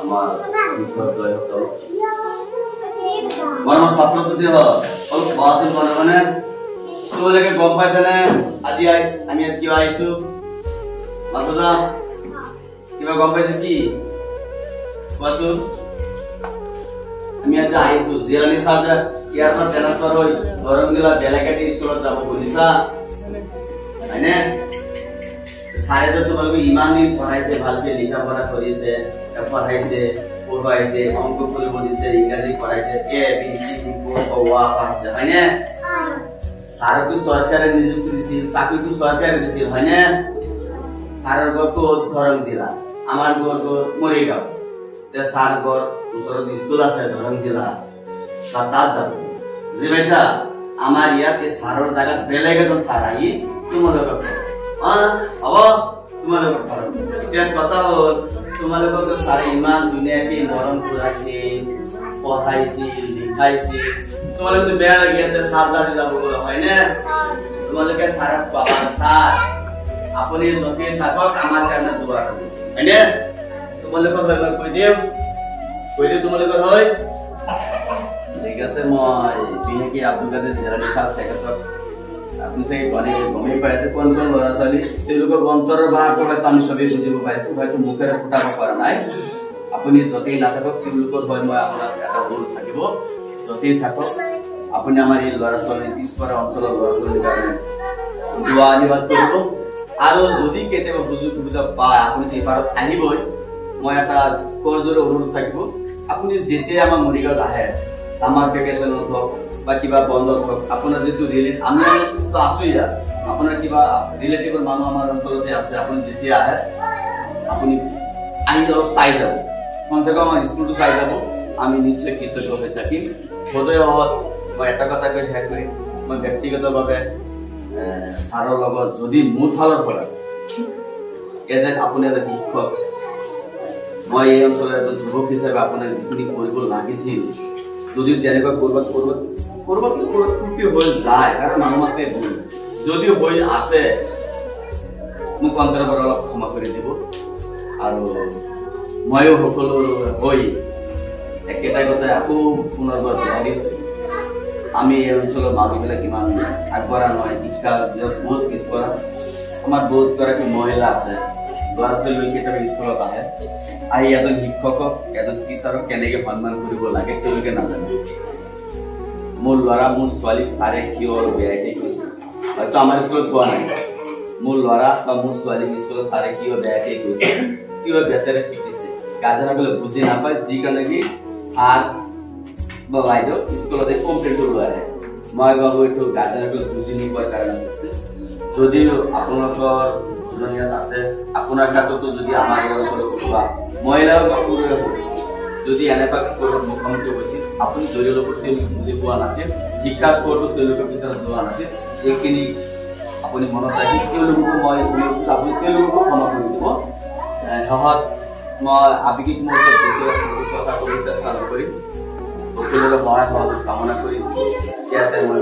আমাৰ শিক্ষকসকল মৰমৰ ছাত্ৰ-ছাত্ৰী অলপ কোৱাচোন মানে তোমালোকে গম পাইছানে আজি আমি ইয়াত কিয় আহিছো মাতোজা কিবা গম পাইছো কি কোৱাচোন আমি ইয়াত আহিছো জিৰানী ছাৰ ইয়াৰ পৰা ট্ৰান্সফাৰ হৈ দৰং জিলা বেলেগেটি স্কুলত যাব বুলিছা হয়নে ছাৰে যে তোমালোকে ইমান দিন পঢ়াইছে ভালকে লিখা পঢ়া কৰিছে পঢ়াইছে পঢ়াইছে অংক কৰিব দিছে ইংৰাজী পঢ়াইছে এ বি সি ওয়া পঢ়াইছে হয়নে সারকু সরকারে নিযুক্তি দিছিল চাকরিকু সরকারে দিছিল হয়নে সারের গড় ধরং জেলা আমার গড় মরিগাঁও তে সার গড় ওচৰত স্কুল আছে ধৰং জেলা তাত যাব বুজি পাইছা আমাৰ ইয়াতে সাৰৰ জায়গা বেলেগ এজন সাৰ আহি তোমালোকক হ'ব তোমালোকক এতিয়া কথা হ'ল তোমালোকক সাৰে ইমান ধুনীয়াকৈ মৰম কৰাইছিল পঢ়াইছিল লিখাইছিল তোমালোকে বেয়া লাগি আছে সার জাতি যাব হয়নে তোমালোকে সারক পাবা সার আপুনি যদি থাকক আমাৰ কাৰণে দোয়া কৰিব হয়নে তোমালোকক ভালকৈ কৈ দিম তোমালোকৰ হয় ঠিক আছে মই বিহেকি আব্দুল কাদের জেলানী সাহেব তেখেতক আপুনি চাগে গমেই পাইছে কোন কোন ল'ৰা ছোৱালী তেওঁলোকৰ অন্তৰৰ ভাৱটো হয়তো আমি চবেই বুজিব পাৰিছো হয়তো মুখেৰে ফুটাব পৰা নাই আপুনি যতেই নাথাকক তেওঁলোকৰ হয় মই আপোনাক এটা অনুৰোধ থাকিব যতেই থাকক আপুনি আমাৰ এই ল'ৰা ছোৱালী পিছপৰা অঞ্চলৰ ল'ৰা ছোৱালীৰ কাৰণে দোৱা আশীৰ্বাদ কৰিব আৰু যদি কেতিয়াবা বুজা পায় আপুনি এইবাৰত আহিবই মই এটা কৰজোৰে অনুৰোধ থাকিব আপুনি যেতিয়া আমাৰ মৰিগাঁৱত আহে সামাৰ ভেকেশ্যনত হওক বা কিবা বন্ধত হওক আপোনাৰ যিটো ৰিলেটিভ আমি তো আছোঁ ইয়াত আপোনাৰ কিবা ৰিলেটিভৰ মানুহ আমাৰ অঞ্চলতে আছে আপুনি যেতিয়া আহে আপুনি আহি যাব চাই যাব কমচে কম আমাৰ স্কুলটো চাই যাব আমি নিশ্চয় কৃতজ্ঞ হৈ থাকিম সদয়ত মই এটা কথাকে শেষ কৰিম মই ব্যক্তিগতভাৱে ছাৰৰ লগত যদি মোৰ ফালৰ পৰা এজ আপুনি এজন শিক্ষক মই এই অঞ্চলৰ এজন যুৱক হিচাপে আপোনাক যিখিনি কৰিব লাগিছিল যদি তেনেকুৱা কৰবাত ত্ৰুটি হৈ যায় কাৰণ মানুহ মাত্ৰে ভুল যদি হৈ আছে মোক অন্তৰৰ পৰা অলপ ক্ষমা কৰি দিব আৰু ময়ো সকলো হৈ একেটাই কথাই আকৌ পুনৰবাৰ দোহাৰিছোঁ আমি এই অঞ্চলৰ মানুহবিলাক ইমান আগবঢ়া নহয় শিক্ষা বহুত পিছপৰা আমাৰ বহুত গৰাকী মহিলা আছে ল'ৰা ছোৱালী কেতিয়াবা স্কুলত আহে আহি এজন শিক্ষকক এজন টিচাৰক কেনেকৈ সন্মান কৰিব লাগে তেওঁলোকে নাজানে মোৰ ল'ৰা মোৰ ছোৱালীক ছাৰে কিয় বেয়াকৈ কৈছে হয়তো আমাৰ স্কুলত কোৱা নাই মোৰ ল'ৰা বা মোৰ ছোৱালীক স্কুলত ছাৰে কিয় বেয়াকৈ কৈছে কিয় বেতেৰে পিটিছে গাৰ্জেনসকলে বুজি নাপায় যি কাৰণে কি ছাৰ বা বাইদেউ স্কুলতে কমপ্লেইনটো লৈ আহে মই ভাবোঁ এইটো গাৰ্জেনসকলে বুজি নোপোৱাৰ কাৰণে হৈছে যদিও আপোনালোকৰ দুজনীয়াত আছে আপোনাৰ ক্ষেত্ৰতো যদি আমাৰ ঘৰৰ কোনোবা মহিলা বা পুৰুষে যদি এনেকুৱা মুখামুখি হৈছিল আপুনি জড়িত তেওঁলোকে বুজি পোৱা নাছিল শিক্ষাৰ ওপৰতো তেওঁলোকৰ ভিতৰত যোৱা নাছিল এইখিনি আপুনি মনত ৰাখি তেওঁলোককো মই আপুনি তেওঁলোককো ক্ষমা কৰি দিব সহজ মই আৱেগিক মুহূৰ্তত বেছি কথা ক'বলৈ চেষ্টা নকৰিম সকলোৰে সহায় সহযোগ কামনা কৰিছোঁ ইয়াতে মই